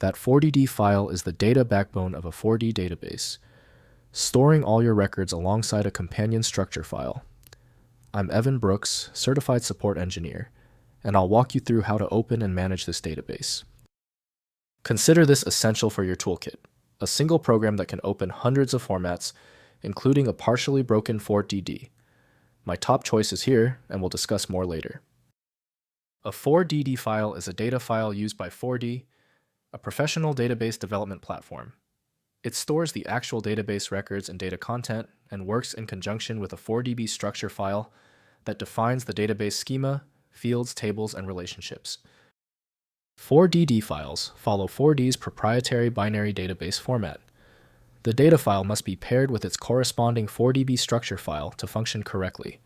That 4DD file is the data backbone of a 4D database, storing all your records alongside a companion structure file. I'm Evan Brooks, Certified Support Engineer, and I'll walk you through how to open and manage this database. Consider this essential for your toolkit, a single program that can open hundreds of formats, including a partially broken 4DD. My top choice is here, and we'll discuss more later. A 4DD file is a data file used by 4D, a professional database development platform. It stores the actual database records and data content and works in conjunction with a 4DB structure file that defines the database schema, fields, tables, and relationships. 4DD files follow 4D's proprietary binary database format. The data file must be paired with its corresponding 4DB structure file to function correctly.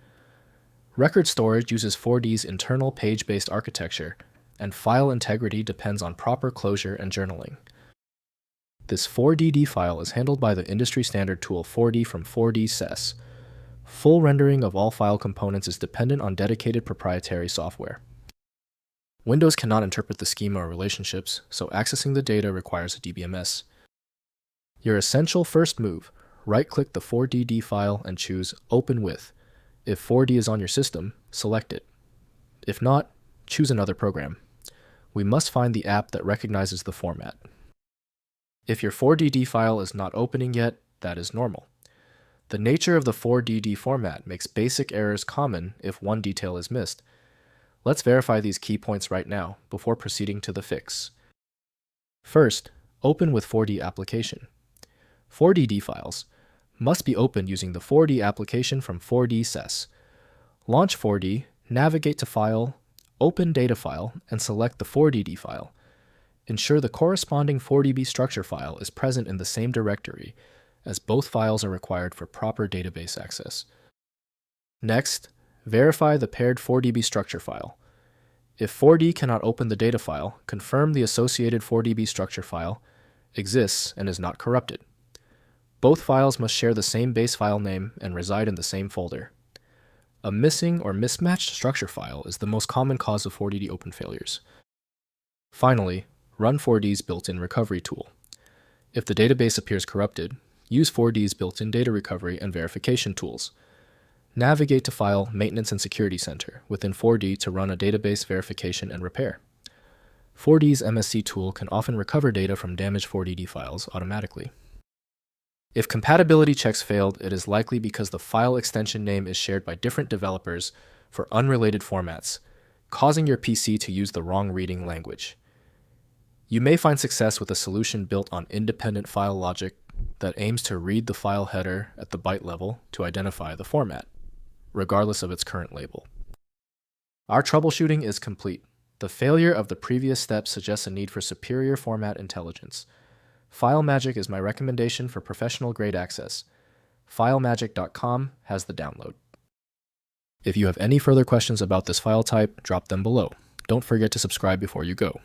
Record storage uses 4D's internal page-based architecture, and file integrity depends on proper closure and journaling. This 4DD file is handled by the industry standard tool 4D from 4D SES. Full rendering of all file components is dependent on dedicated proprietary software. Windows cannot interpret the schema or relationships, so accessing the data requires a DBMS. Your essential first move, right-click the 4DD file and choose Open With. If 4D is on your system, select it. If not, choose another program. We must find the app that recognizes the format. If your 4DD file is not opening yet, that is normal. The nature of the 4DD format makes basic errors common if one detail is missed. Let's verify these key points right now before proceeding to the fix. First, open with 4D application. 4DD files must be opened using the 4D application from 4D SES. Launch 4D, navigate to File, Open Data File, and select the 4DD file. Ensure the corresponding 4DB structure file is present in the same directory, as both files are required for proper database access. Next, verify the paired 4DB structure file. If 4D cannot open the data file, confirm the associated 4DB structure file exists and is not corrupted. Both files must share the same base file name and reside in the same folder. A missing or mismatched structure file is the most common cause of 4DD open failures. Finally, run 4D's built-in recovery tool. If the database appears corrupted, use 4D's built-in data recovery and verification tools. Navigate to File, Maintenance and Security Center within 4D to run a database verification and repair. 4D's MSC tool can often recover data from damaged 4DD files automatically. If compatibility checks failed, it is likely because the file extension name is shared by different developers for unrelated formats, causing your PC to use the wrong reading language. You may find success with a solution built on independent file logic that aims to read the file header at the byte level to identify the format, regardless of its current label. Our troubleshooting is complete. The failure of the previous step suggests a need for superior format intelligence. FileMagick is my recommendation for professional-grade access. FileMagick.com has the download. If you have any further questions about this file type, drop them below. Don't forget to subscribe before you go.